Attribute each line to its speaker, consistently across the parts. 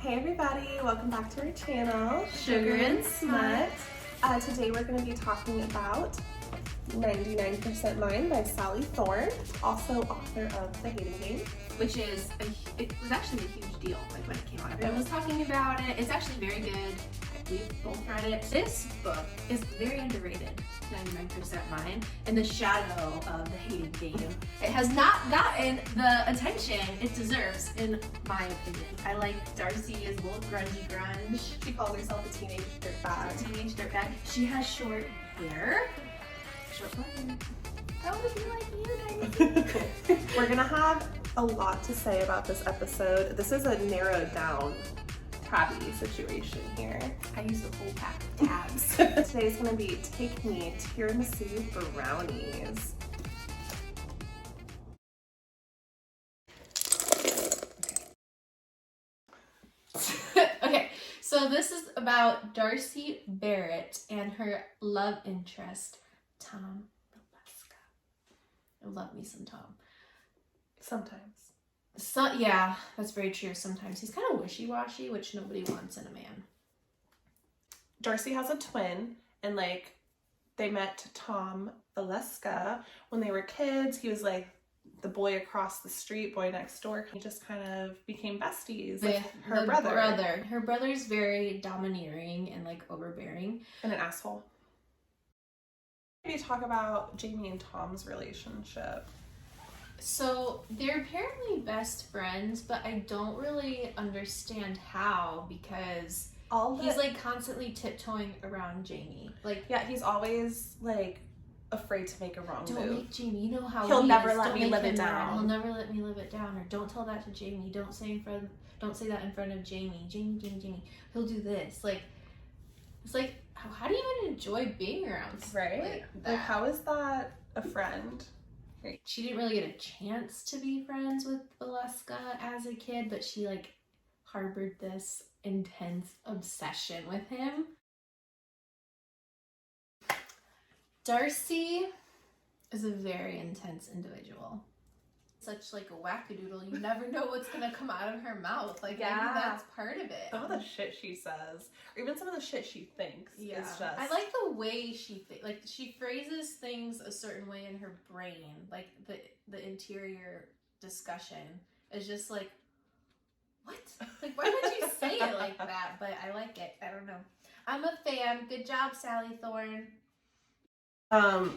Speaker 1: Hey everybody, welcome back to our channel,
Speaker 2: Sugar and Smut.
Speaker 1: Today we're going to be talking about 99% Mine by Sally Thorne, also author of The Hating Game.
Speaker 2: Which is, it was actually a huge deal like when it came out. Everyone was talking about it. It's actually very good. We've both read it. This book is very underrated, 99% Mine, in the shadow of The Hating Game. It has not gotten the attention it deserves, in my opinion. I like Darcy is a little grungy grunge.
Speaker 1: She calls herself a teenage dirtbag.
Speaker 2: She has short hair. Short hair. I want to be like you, Darcy.
Speaker 1: We're going to have a lot to say about this episode. This is a narrowed down tabby situation here.
Speaker 2: I used a whole pack of tabs.
Speaker 1: Today's going to be Take Me Tiramisu Brownies.
Speaker 2: Okay, so this is about Darcy Barrett and her love interest, Tom Valeska. I love me some Tom.
Speaker 1: Sometimes.
Speaker 2: So yeah, that's very true. Sometimes he's kind of wishy-washy, which nobody wants in a man.
Speaker 1: Darcy has a twin, and they met Tom Valeska when they were kids. He was like the boy across the street, boy next door. He just kind of became besties with her brother.
Speaker 2: Her brother's very domineering and overbearing.
Speaker 1: And an asshole. Maybe talk about Jamie and Tom's relationship.
Speaker 2: So they're apparently best friends, but I don't really understand how, because he's constantly tiptoeing around Jamie.
Speaker 1: He's always afraid to make a wrong move.
Speaker 2: Don't make Jamie. You know how
Speaker 1: he'll never
Speaker 2: is.
Speaker 1: let
Speaker 2: Don't
Speaker 1: me
Speaker 2: make
Speaker 1: live
Speaker 2: him
Speaker 1: it
Speaker 2: mad.
Speaker 1: down.
Speaker 2: He'll never let me live it down. Or don't tell that to Jamie. Don't say that in front of Jamie. Jamie. He'll do this. It's like, how do you even enjoy being around?
Speaker 1: Right? How is that a friend?
Speaker 2: She didn't really get a chance to be friends with Valeska as a kid, but she harbored this intense obsession with him. Darcy is a very intense individual. Such a wackadoodle. You never know what's gonna come out of her mouth. Maybe that's part of it.
Speaker 1: Some of the shit she says, or even some of the shit she thinks, is just.
Speaker 2: I like the way she she phrases things a certain way in her brain. The interior discussion is just what? Why would you say it like that? But I like it. I don't know. I'm a fan. Good job, Sally Thorne.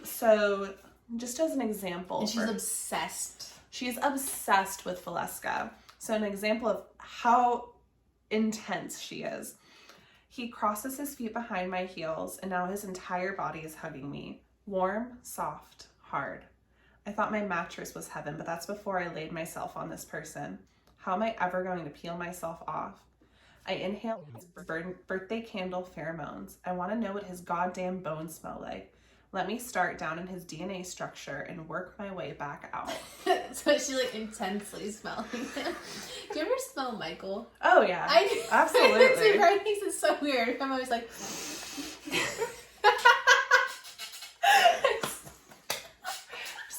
Speaker 1: So just as an example,
Speaker 2: and she's obsessed.
Speaker 1: She's obsessed with Valeska. So an example of how intense she is. He crosses his feet behind my heels, and now his entire body is hugging me. Warm, soft, hard. I thought my mattress was heaven, but that's before I laid myself on this person. How am I ever going to peel myself off? I inhale his birthday candle pheromones. I want to know what his goddamn bones smell like. Let me start down in his DNA structure and work my way back out.
Speaker 2: So she intensely smelling him. Do you ever smell Michael?
Speaker 1: Oh yeah, absolutely.
Speaker 2: Brian thinks it's so weird. I'm always like,
Speaker 1: just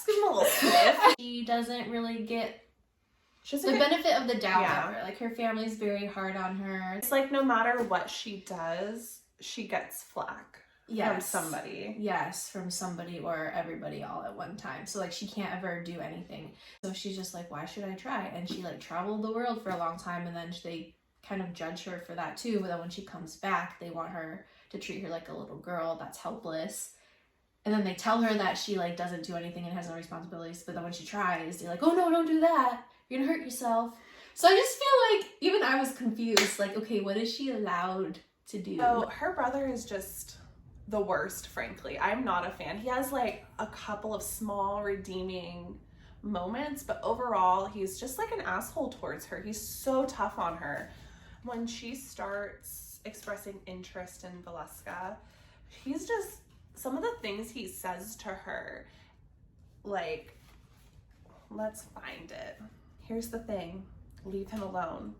Speaker 1: give him a little sniff.
Speaker 2: She doesn't really get
Speaker 1: She's
Speaker 2: the benefit of the doubt ever. Her family's very hard on her.
Speaker 1: It's no matter what she does, she gets flack. From somebody.
Speaker 2: Yes, from somebody or everybody all at one time. So she can't ever do anything. So she's just why should I try? And she traveled the world for a long time, and then they kind of judge her for that too. But then when she comes back, they want her to treat her like a little girl that's helpless. And then they tell her that she doesn't do anything and has no responsibilities. But then when she tries, they're oh no, don't do that. You're gonna hurt yourself. So I just feel even I was confused. Okay, what is she allowed to do?
Speaker 1: Oh, her brother is just the worst, frankly. I'm not a fan. He has a couple of small redeeming moments, but overall he's just an asshole towards her. He's so tough on her. When she starts expressing interest in Valeska, he's just, some of the things he says to her, let's find it. Here's the thing, leave him alone.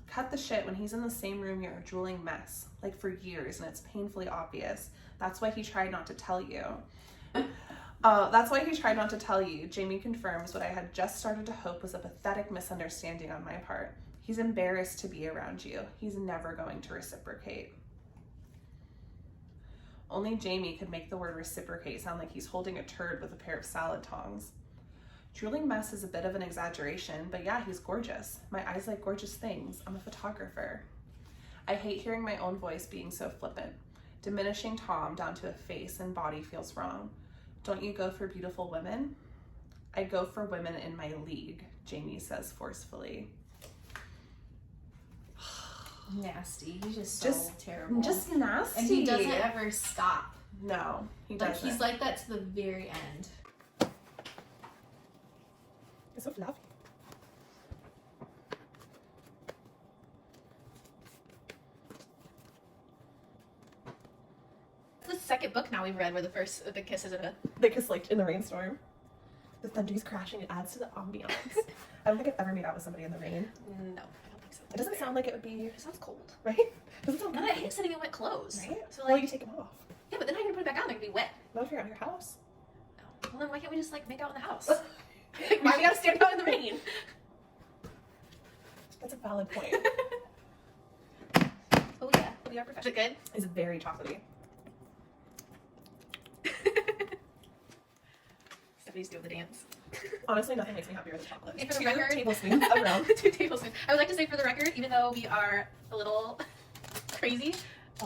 Speaker 1: Cut the shit when he's in the same room you're a drooling mess, for years, and it's painfully obvious. That's why he tried not to tell you. Jamie confirms what I had just started to hope was a pathetic misunderstanding on my part. He's embarrassed to be around you. He's never going to reciprocate. Only Jamie could make the word reciprocate sound like he's holding a turd with a pair of salad tongs. Drooling mess is a bit of an exaggeration, but yeah, he's gorgeous. My eyes like gorgeous things. I'm a photographer. I hate hearing my own voice being so flippant. Diminishing Tom down to a face and body feels wrong. Don't you go for beautiful women? I go for women in my league, Jamie says forcefully.
Speaker 2: Nasty. He's just terrible.
Speaker 1: Just nasty.
Speaker 2: And he doesn't ever stop.
Speaker 1: No, he
Speaker 2: Like,
Speaker 1: doesn't.
Speaker 2: he's like that to the very end.
Speaker 1: It's so fluffy.
Speaker 2: The second book now we've read where the kiss is in a...
Speaker 1: They kiss like in the rainstorm. The thunder's crashing. It adds to the ambiance. I don't think I've ever made out with somebody in the rain.
Speaker 2: No, I don't think so.
Speaker 1: It doesn't sound like it would be,
Speaker 2: It sounds cold.
Speaker 1: right? Doesn't sound
Speaker 2: And
Speaker 1: good.
Speaker 2: I hate sitting in wet clothes.
Speaker 1: Right?
Speaker 2: So
Speaker 1: Well,
Speaker 2: like,
Speaker 1: you take them off.
Speaker 2: yeah, but then how are you gonna put it back on? They're gonna be wet.
Speaker 1: Not if you're at your house.
Speaker 2: No. Well, then why can't we just like make out in the house? Like, why do we gotta stand out in the rain?
Speaker 1: That's a valid point.
Speaker 2: Oh yeah, we are professional. Is it good?
Speaker 1: It's very chocolatey.
Speaker 2: Stephanie's doing the dance.
Speaker 1: Honestly, nothing makes me happier than chocolate.
Speaker 2: And for the
Speaker 1: 2
Speaker 2: record-
Speaker 1: tablespoons of rum.
Speaker 2: 2 tablespoons. I would like to say for the record, even though we are a little crazy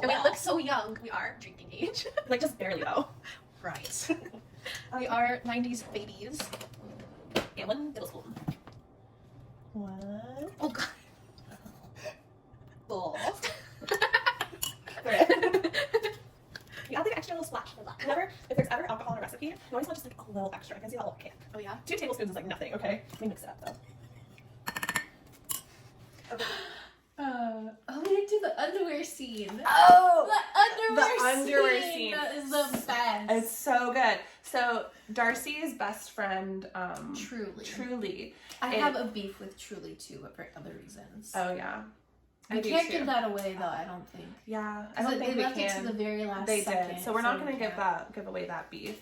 Speaker 2: and we look so young, we are drinking age.
Speaker 1: Like, just barely though.
Speaker 2: Right. We are 90s babies. Yeah, 1 tablespoon.
Speaker 1: What?
Speaker 2: Oh god.
Speaker 1: Oh. You add the extra little splash. Whenever, if there's ever alcohol in a recipe, you always want just like a little extra. I can see that little can.
Speaker 2: Oh yeah?
Speaker 1: 2 tablespoons is like nothing, okay? Let me mix it up though. Okay.
Speaker 2: Oh, we didn't do the underwear scene.
Speaker 1: Oh!
Speaker 2: The
Speaker 1: underwear scene.
Speaker 2: That is the best.
Speaker 1: It's so good. So Darcy's best friend,
Speaker 2: Truly. I
Speaker 1: It-
Speaker 2: have a beef with Truly too, but for other reasons.
Speaker 1: Oh yeah.
Speaker 2: I
Speaker 1: do
Speaker 2: can't
Speaker 1: too.
Speaker 2: give that away though, I don't think.
Speaker 1: Yeah, I
Speaker 2: 'Cause
Speaker 1: don't think
Speaker 2: they
Speaker 1: we
Speaker 2: left it
Speaker 1: can.
Speaker 2: to the very last
Speaker 1: They
Speaker 2: second.
Speaker 1: did, so we're not
Speaker 2: we
Speaker 1: going to
Speaker 2: can't.
Speaker 1: give away that beef.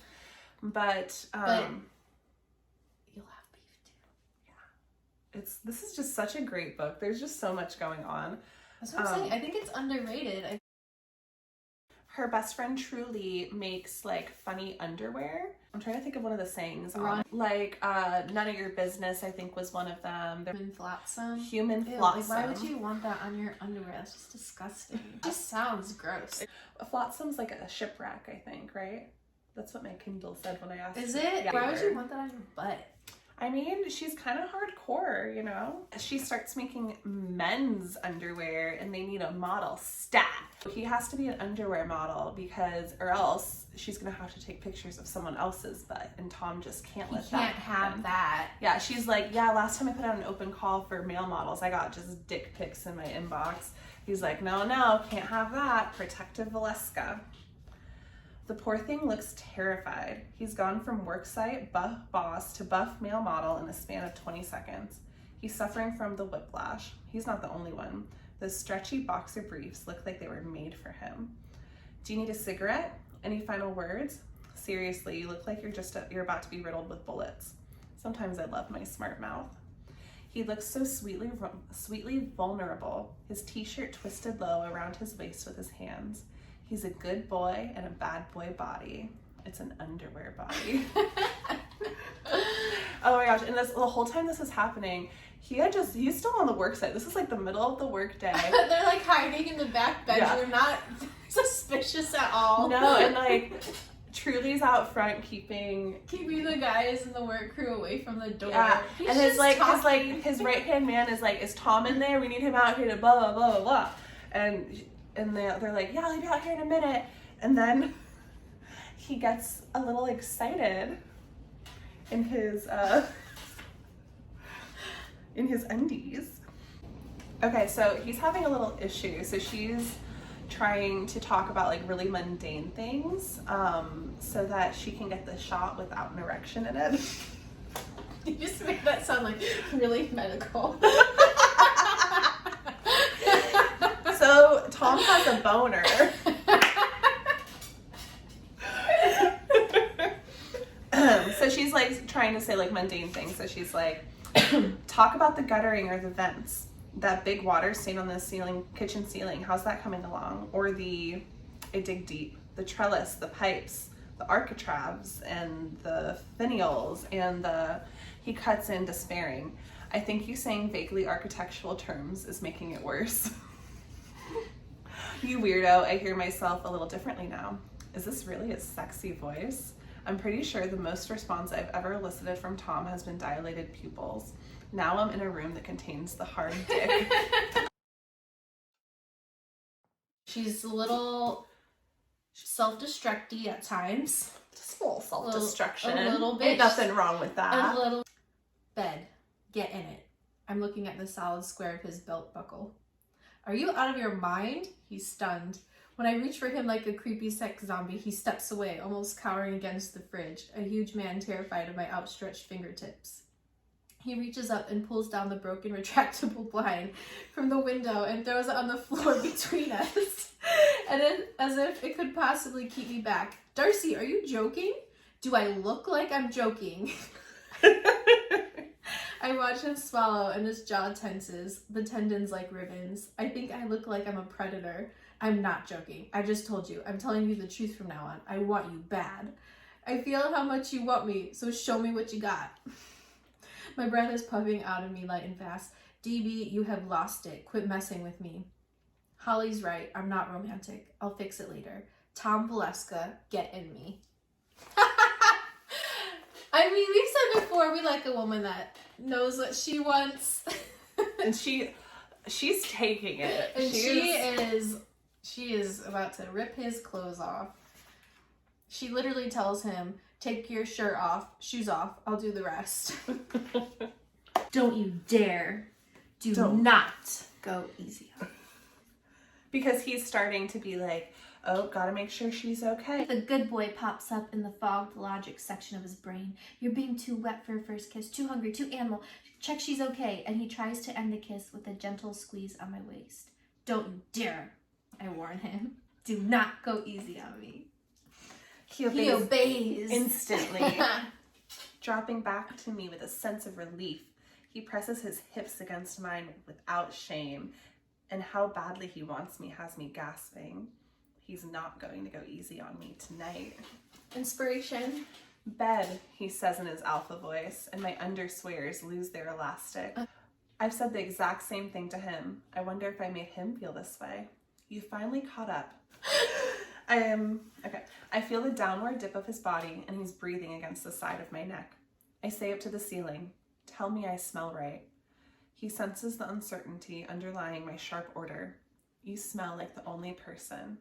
Speaker 1: But
Speaker 2: You'll have beef too.
Speaker 1: this is just such a great book. There's just so much going on.
Speaker 2: That's what I'm saying. I think it's underrated.
Speaker 1: Her best friend Truly makes like funny underwear. I'm trying to think of one of the sayings.
Speaker 2: Run.
Speaker 1: Like none of your business, I think was one of them.
Speaker 2: Human flotsam.
Speaker 1: Human
Speaker 2: Ew,
Speaker 1: flotsam.
Speaker 2: like, why would you want that on your underwear? That's just disgusting. It just sounds gross.
Speaker 1: A flotsam's like a shipwreck, I think, right? That's what my Kindle said when I asked.
Speaker 2: Is it?
Speaker 1: Yeah.
Speaker 2: Why would you want that on your butt?
Speaker 1: I mean, she's kind of hardcore, you know? She starts making men's underwear and they need a model stat. He has to be an underwear model or else she's gonna have to take pictures of someone else's butt and Tom just can't let that
Speaker 2: Can't have
Speaker 1: happen.
Speaker 2: that.
Speaker 1: Yeah, she's like, yeah, last time I put out an open call for male models, I got just dick pics in my inbox. He's like, no, can't have that. Protective Valeska. The poor thing looks terrified. He's gone from worksite buff boss to buff male model in a span of 20 seconds. He's suffering from the whiplash. He's not the only one. Those stretchy boxer briefs look like they were made for him. Do you need a cigarette? Any final words? Seriously, you look like you're about to be riddled with bullets. Sometimes I love my smart mouth. He looks so sweetly vulnerable, his t-shirt twisted low around his waist with his hands. He's a good boy and a bad boy body. It's an underwear body. Oh my gosh, and the whole time this is happening, he's still on the work site. This is like the middle of the work day.
Speaker 2: They're like hiding in the back bedroom, not suspicious at all.
Speaker 1: No, and like Truly's out front keeping
Speaker 2: the guys in the work crew away from the door.
Speaker 1: Yeah,
Speaker 2: He's
Speaker 1: and his
Speaker 2: just
Speaker 1: his right hand man is like, is Tom in there? We need him out here to blah blah blah blah blah. And they're like, yeah, I'll be out here in a minute. And then he gets a little excited in his undies. Okay, so he's having a little issue. So she's trying to talk about like really mundane things so that she can get the shot without an erection in it.
Speaker 2: You just made that sound like really medical.
Speaker 1: So Tom has a boner. So she's like trying to say like mundane things. So she's like, talk about the guttering or the vents. That big water stain on the ceiling, kitchen ceiling, how's that coming along? Or I dig deep, the trellis, the pipes, the architraves, and the finials, and he cuts in despairing. I think you saying vaguely architectural terms is making it worse. You weirdo, I hear myself a little differently now. Is this really a sexy voice? I'm pretty sure the most response I've ever elicited from Tom has been dilated pupils. Now I'm in a room that contains the hard dick.
Speaker 2: She's a little self-destructy at times.
Speaker 1: Just a little self-destruction.
Speaker 2: A little bit.
Speaker 1: Ain't nothing wrong with that.
Speaker 2: A little. Bed. Get in it. I'm looking at the solid square of his belt buckle. Are you out of your mind? He's stunned. When I reach for him like a creepy sex zombie, he steps away, almost cowering against the fridge, a huge man terrified of my outstretched fingertips. He reaches up and pulls down the broken retractable blind from the window and throws it on the floor between us, and as if it could possibly keep me back. Darcy, are you joking? Do I look like I'm joking? I watch him swallow and his jaw tenses, the tendons like ribbons. I think I look like I'm a predator. I'm not joking. I just told you. I'm telling you the truth from now on. I want you bad. I feel how much you want me, so show me what you got. My breath is puffing out of me light and fast. DB, you have lost it. Quit messing with me. Holly's right. I'm not romantic. I'll fix it later. Tom Valeska, get in me. I mean, we've said before, we like a woman that knows what she wants.
Speaker 1: And she's taking it.
Speaker 2: And she is about to rip his clothes off. She literally tells him, take your shirt off, shoes off, I'll do the rest. Don't you dare. Do not go easy on her.
Speaker 1: Because he's starting to be like, oh, gotta make sure she's okay.
Speaker 2: The good boy pops up in the fogged logic section of his brain. You're being too wet for a first kiss, too hungry, too animal. Check she's okay. And he tries to end the kiss with a gentle squeeze on my waist. Don't you dare, I warn him. Do not go easy on me. He obeys.
Speaker 1: Instantly. Dropping back to me with a sense of relief, he presses his hips against mine without shame. And how badly he wants me has me gasping. He's not going to go easy on me tonight.
Speaker 2: Inspiration.
Speaker 1: Bed, he says in his alpha voice, and my underswears lose their elastic. I've said the exact same thing to him. I wonder if I made him feel this way. You finally caught up. I feel the downward dip of his body, and he's breathing against the side of my neck. I say up to the ceiling, tell me I smell right. He senses the uncertainty underlying my sharp order. You smell like the only person.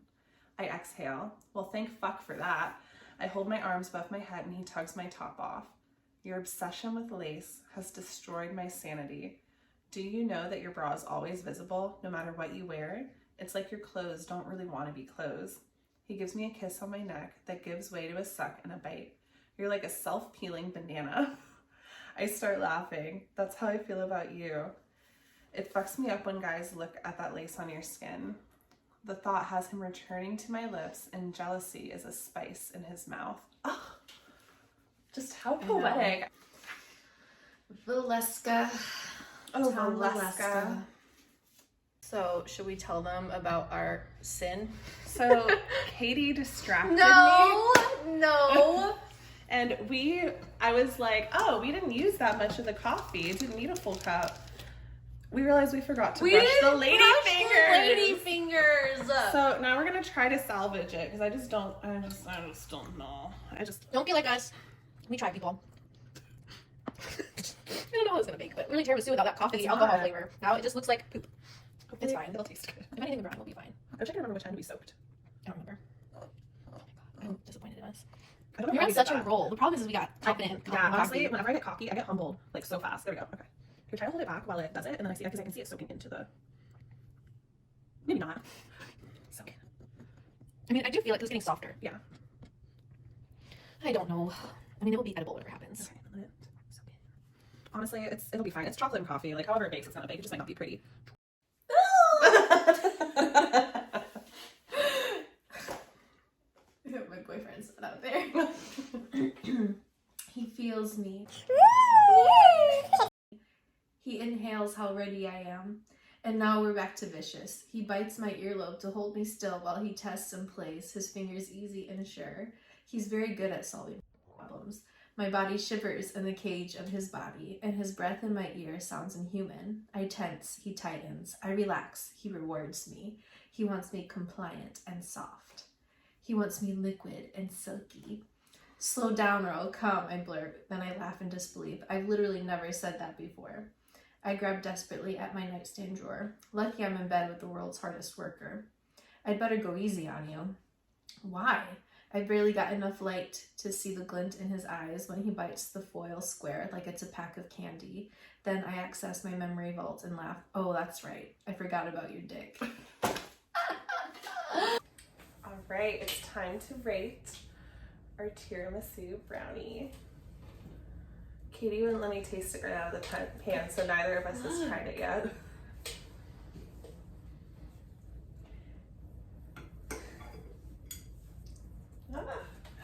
Speaker 1: I exhale. Well, thank fuck for that. I hold my arms above my head and he tugs my top off. Your obsession with lace has destroyed my sanity. Do you know that your bra is always visible, no matter what you wear? It's like your clothes don't really want to be clothes. He gives me a kiss on my neck that gives way to a suck and a bite. You're like a self-peeling banana. I start laughing. That's how I feel about you. It fucks me up when guys look at that lace on your skin. The thought has him returning to my lips, and jealousy is a spice in his mouth. Oh, just how poetic.
Speaker 2: Valeska.
Speaker 1: Oh, Valeska.
Speaker 3: So, should we tell them about our sin?
Speaker 1: So, Katie distracted me.
Speaker 2: No.
Speaker 1: And I was like, oh, we didn't use that much of the coffee. It didn't need a full cup. We realized we forgot to brush the lady fingers. So now we're gonna try to salvage it because I just don't know.
Speaker 3: Don't be like us. We try, people. I don't know how it's gonna make, but really tiramisu without that coffee alcohol flavor. Now it just looks like poop. It's fine. It'll taste good. If anything, the brine will be fine.
Speaker 1: I wish I could remember which time we soaked.
Speaker 3: I don't remember. Oh my god, I'm disappointed in us.
Speaker 1: I don't know
Speaker 3: You're
Speaker 1: how
Speaker 3: on
Speaker 1: we
Speaker 3: such
Speaker 1: did
Speaker 3: a
Speaker 1: that.
Speaker 3: roll. The problem is we got confident.
Speaker 1: Yeah, honestly, whenever I get cocky, I get humbled like so fast. There we go. Okay. Here, try to hold it back while it does it, and then I see because I can see it soaking into the. Maybe not. Soak it.
Speaker 3: I mean, I do feel like it's getting softer.
Speaker 1: Yeah.
Speaker 3: I don't know. I mean, it will be edible whatever happens.
Speaker 1: Okay, let it soak in. Honestly, it'll be fine. It's chocolate and coffee. Like however it bakes, it's gonna bake. It just might not be pretty.
Speaker 2: My boyfriend's out there. He feels me. He inhales how ready I am. And now we're back to vicious. He bites my earlobe to hold me still while he tests and plays, his fingers easy and sure. He's very good at solving problems. My body shivers in the cage of his body, and his breath in my ear sounds inhuman. I tense, he tightens. I relax, he rewards me. He wants me compliant and soft. He wants me liquid and silky. Slow down or I'll come, I blurt. Then I laugh in disbelief. I've literally never said that before. I grab desperately at my nightstand drawer. Lucky I'm in bed with the world's hardest worker. I'd better go easy on you. Why? I barely got enough light to see the glint in his eyes when he bites the foil square like it's a pack of candy. Then I access my memory vault and laugh. Oh, that's right. I forgot about your dick.
Speaker 1: All right, it's time to rate our tiramisu brownie. Katie wouldn't let me taste it right out of the pan, so neither of us has tried it yet.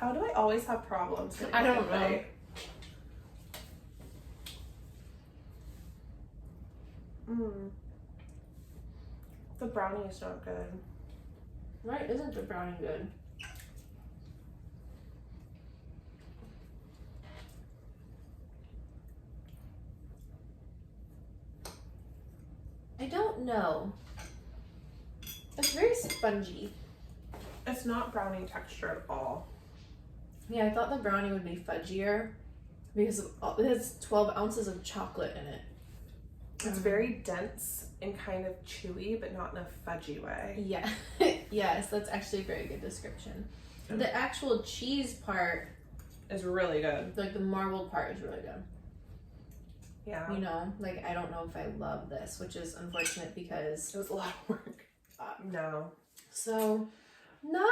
Speaker 1: How do I always have problems?
Speaker 2: I don't know.
Speaker 1: The brownie is not good.
Speaker 2: Why isn't the brownie good? I don't know. It's very spongy.
Speaker 1: It's not brownie texture at all.
Speaker 2: Yeah, I thought the brownie would be fudgier because it has 12 ounces of chocolate in it.
Speaker 1: It's very dense and kind of chewy, but not in a fudgy way.
Speaker 2: Yeah. Yes, that's actually a very good description. The actual cheese part
Speaker 1: is really good.
Speaker 2: Like the marbled part is really good.
Speaker 1: Yeah.
Speaker 2: You know, like I don't know if I love this, which is unfortunate because
Speaker 1: it was a lot of work. No.
Speaker 2: So not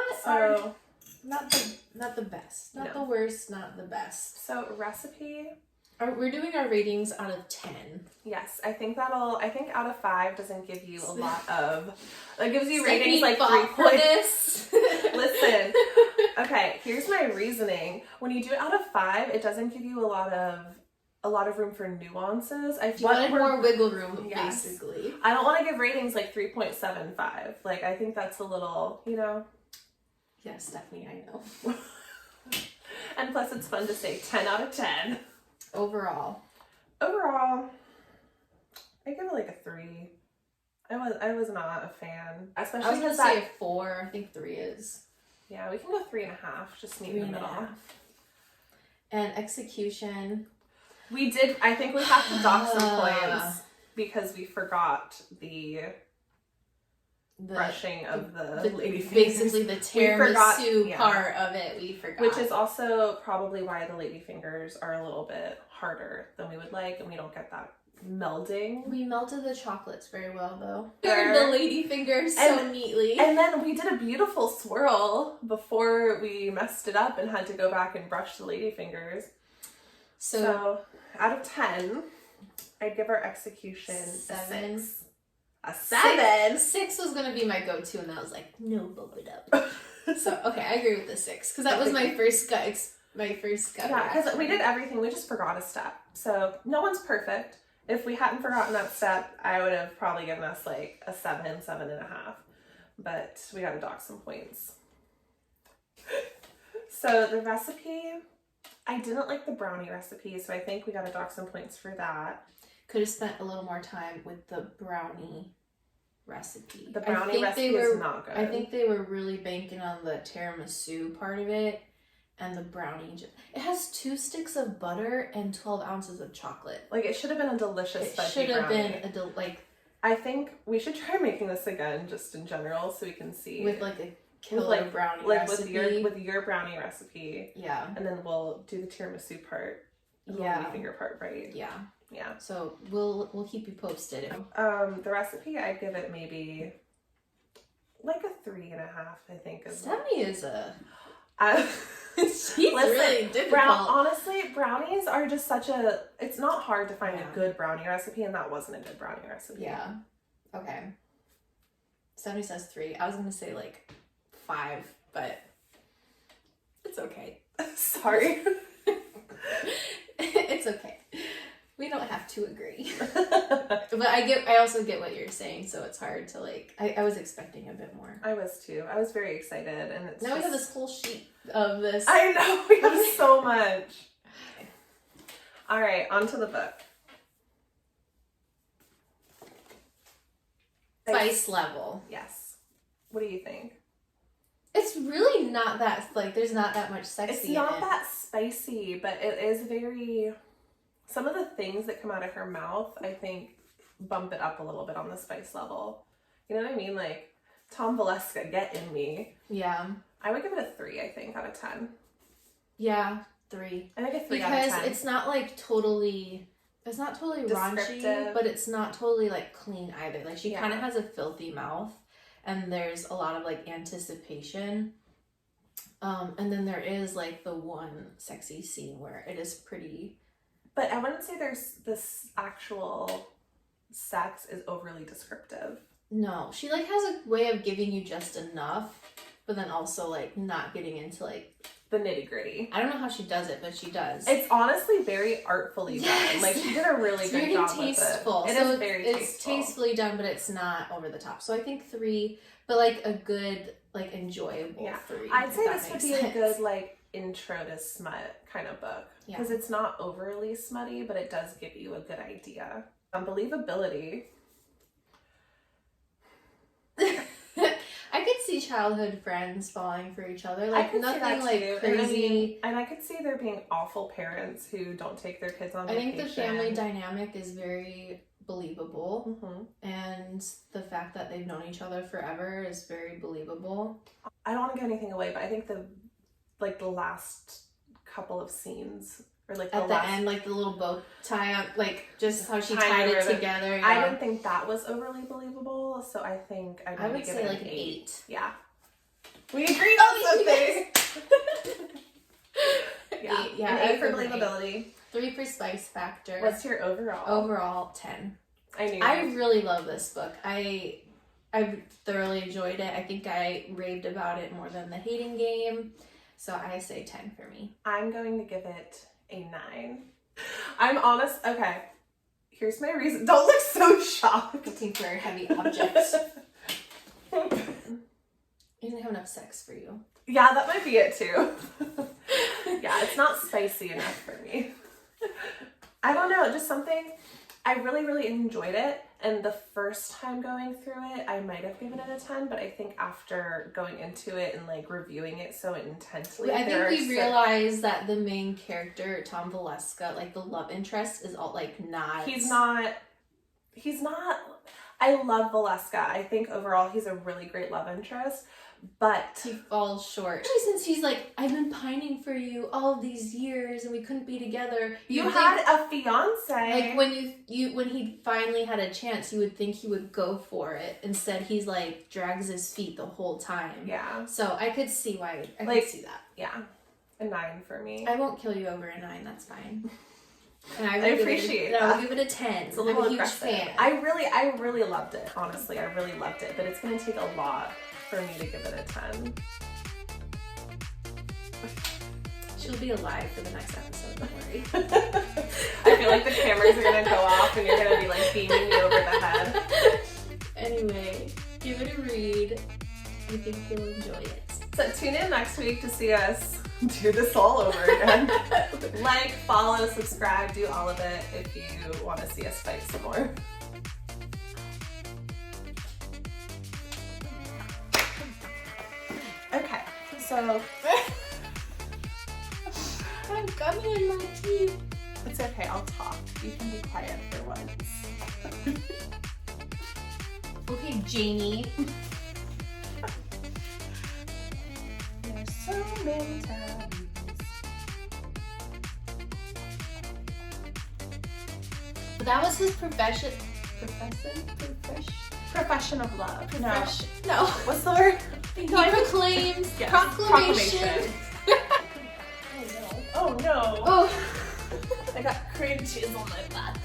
Speaker 2: the best. Not the worst, not the best.
Speaker 1: So recipe.
Speaker 2: We're doing our ratings out of 10.
Speaker 1: Yes, I think out of 5 doesn't give you a lot of, that gives you
Speaker 2: Stephanie
Speaker 1: ratings like 3 points. Listen, okay, here's my reasoning. When you do it out of 5, it doesn't give you a lot of room for nuances.
Speaker 2: You wanted more wiggle room, basically.
Speaker 1: I don't want to give ratings like 3.75. Like, I think that's a little, you know.
Speaker 2: Yes, Stephanie, I know.
Speaker 1: And plus it's fun to say 10 out of 10.
Speaker 2: Overall,
Speaker 1: I give it like a 3. I was not a fan, especially
Speaker 2: I was gonna say a 4. I think 3 is.
Speaker 1: Yeah, we can go 3.5. Just meet in the middle.
Speaker 2: And execution.
Speaker 1: We did. I think we have to dock some points because we forgot the brushing of the lady fingers.
Speaker 2: Basically the tiramisu part of it we forgot.
Speaker 1: Which is also probably why the lady fingers are a little bit harder than we would like, and we don't get that melding.
Speaker 2: We melted the chocolates very well though. The lady fingers so neatly.
Speaker 1: And then we did a beautiful swirl before we messed it up and had to go back and brush the lady fingers. So out of 10, I'd give our execution
Speaker 2: 7.
Speaker 1: A 7?
Speaker 2: 6 was gonna be my go-to, and I was like, no, bump it up. So okay, I agree with the 6 because that was my first gut.
Speaker 1: Yeah, because we did everything. We just forgot a step. So no one's perfect. If we hadn't forgotten that step, I would have probably given us like a 7, 7.5. But we got to dock some points. So the recipe, I didn't like the brownie recipe, so I think we got to dock some points for that.
Speaker 2: Could have spent a little more time with the brownie recipe.
Speaker 1: The brownie recipe is not good.
Speaker 2: I think they were really banking on the tiramisu part of it, and the brownie. It has 2 sticks of butter and 12 ounces of chocolate.
Speaker 1: Like, it should have been a delicious fudgy brownie. I think we should try making this again, just in general, so we can see.
Speaker 2: With like a killer brownie recipe.
Speaker 1: With your brownie recipe.
Speaker 2: Yeah.
Speaker 1: And then we'll do the tiramisu part. And the lady finger part, right?
Speaker 2: Yeah.
Speaker 1: Yeah.
Speaker 2: So we'll keep you posted.
Speaker 1: The recipe, I'd give it maybe like a 3.5, I think.
Speaker 2: Stephanie is a...
Speaker 1: She's
Speaker 2: really difficult.
Speaker 1: Honestly, brownies are just such a... It's not hard to find a good brownie recipe, and that wasn't a good brownie recipe.
Speaker 2: Yeah. Okay. Stephanie says 3. I was going to say like 5, but it's okay.
Speaker 1: Sorry.
Speaker 2: It's okay. We don't have to agree. But I also get what you're saying, so it's hard to like, I was expecting a bit more.
Speaker 1: I was too. I was very excited, and it's
Speaker 2: Now we have this whole sheet of this.
Speaker 1: I know, we have so much.
Speaker 2: Okay.
Speaker 1: All right, on to the book.
Speaker 2: Spice level.
Speaker 1: Yes. What do you think?
Speaker 2: It's really not that, like, there's not that much sexy
Speaker 1: It's
Speaker 2: in
Speaker 1: not
Speaker 2: it.
Speaker 1: that spicy, but it is very... Some of the things that come out of her mouth, I think, bump it up a little bit on the spice level. You know what I mean? Like, Tom Valeska, get in me.
Speaker 2: Yeah.
Speaker 1: I would give it a 3, I think, out of 10.
Speaker 2: Yeah, 3.
Speaker 1: I think a 3 out of 10.
Speaker 2: Because it's not like totally... It's not totally raunchy,
Speaker 1: Descriptive.
Speaker 2: but it's not totally like clean either. Like she
Speaker 1: Yeah.
Speaker 2: kind of has a filthy mouth, and there's a lot of like anticipation. And then there is like the one sexy scene where it is pretty.
Speaker 1: But I wouldn't say there's this actual sex is overly descriptive.
Speaker 2: No, she like has a way of giving you just enough, but then also like not getting into like
Speaker 1: The nitty-gritty.
Speaker 2: I don't know how she does it, but she does.
Speaker 1: It's honestly very artfully done. Like, she did a really
Speaker 2: It's
Speaker 1: good
Speaker 2: very
Speaker 1: job
Speaker 2: tasteful.
Speaker 1: with it. It is very
Speaker 2: it's
Speaker 1: tasteful.
Speaker 2: tastefully done, but it's not over the top. So I think 3, but like a good, like enjoyable 3.
Speaker 1: I'd say
Speaker 2: if
Speaker 1: this
Speaker 2: that
Speaker 1: would
Speaker 2: makes
Speaker 1: be a
Speaker 2: sense.
Speaker 1: good, like, intro to smut kind of book.
Speaker 2: Yeah.
Speaker 1: Because it's not overly smutty, but it does give you a good idea. Believability.
Speaker 2: I could see childhood friends falling for each other. Like
Speaker 1: I could see
Speaker 2: nothing
Speaker 1: that
Speaker 2: like
Speaker 1: too.
Speaker 2: crazy.
Speaker 1: And I could see there being awful parents who don't take their kids on
Speaker 2: I
Speaker 1: vacation.
Speaker 2: think the family dynamic is very believable,
Speaker 1: Mm-hmm.
Speaker 2: and the fact that they've known each other forever is very believable.
Speaker 1: I don't want to give anything away, but I think the last couple of scenes, or like
Speaker 2: At the
Speaker 1: last
Speaker 2: end, like the little bow tie up, like just how she
Speaker 1: Tying
Speaker 2: tied it
Speaker 1: ribbon.
Speaker 2: together.
Speaker 1: I
Speaker 2: Yeah.
Speaker 1: didn't think that was overly believable, so I think
Speaker 2: I
Speaker 1: I'd
Speaker 2: would
Speaker 1: give
Speaker 2: say
Speaker 1: it
Speaker 2: like
Speaker 1: an
Speaker 2: an 8.
Speaker 1: Yeah. We agreed on
Speaker 2: Oh,
Speaker 1: something. Yeah.
Speaker 2: Yeah,
Speaker 1: An
Speaker 2: I
Speaker 1: 8 for
Speaker 2: would give it an
Speaker 1: believability.
Speaker 2: 3 for spice factor.
Speaker 1: What's your overall?
Speaker 2: Overall 10.
Speaker 1: I knew.
Speaker 2: I really love this book. I thoroughly enjoyed it. I think I raved about it more than The Hating Game. So I say 10 for me.
Speaker 1: I'm going to give it a 9. I'm honest. Okay. Here's my reason. Don't look so shocked.
Speaker 2: Looking for heavy objects. He didn't have enough sex for you.
Speaker 1: Yeah, that might be it too. Yeah, it's not spicy enough for me. I don't know, just something, I really, really enjoyed it. And the first time going through it, I might have given it a 10, but I think after going into it and like reviewing it so intensely,
Speaker 2: I think we realized that the main character, Tom Valeska, like the love interest is all like not.
Speaker 1: He's not, I love Valeska. I think overall he's a really great love interest, but
Speaker 2: he falls short. Especially since he's like, I've been pining for you all of these years and we couldn't be together.
Speaker 1: you had a fiance.
Speaker 2: Like when when he finally had a chance, you would think he would go for it. Instead, he's like drags his feet the whole time.
Speaker 1: Yeah.
Speaker 2: So I could see why. I
Speaker 1: Like,
Speaker 2: could see that.
Speaker 1: Yeah. A 9 for me.
Speaker 2: I won't kill you over a 9. That's fine. And
Speaker 1: I appreciate that.
Speaker 2: I'll give it a 10.
Speaker 1: It's a little
Speaker 2: I'm a huge
Speaker 1: aggressive.
Speaker 2: fan.
Speaker 1: I really loved it. Honestly, I really loved it. But it's going to take a lot for me to give it a 10.
Speaker 2: She'll be alive for the next episode. Don't worry.
Speaker 1: I feel like the cameras are going to go off and you're going to be like beaming me over the head.
Speaker 2: Anyway, give it a read. I think you'll enjoy it.
Speaker 1: So tune in next week to see us do this all over again. Like, follow, subscribe, do all of it if you want to see us fight some more. Okay, so
Speaker 2: I'm gummy in my teeth.
Speaker 1: it's okay, I'll talk. You can be quiet for once.
Speaker 2: Okay, Janie.
Speaker 1: There's so many tabs.
Speaker 2: But that was his profession.
Speaker 1: Profession of love. No.
Speaker 2: No.
Speaker 1: What's the word?
Speaker 2: He proclaims
Speaker 1: Yes.
Speaker 2: proclamation.
Speaker 1: Oh no.
Speaker 2: Oh.
Speaker 1: I got cream cheese on my butt.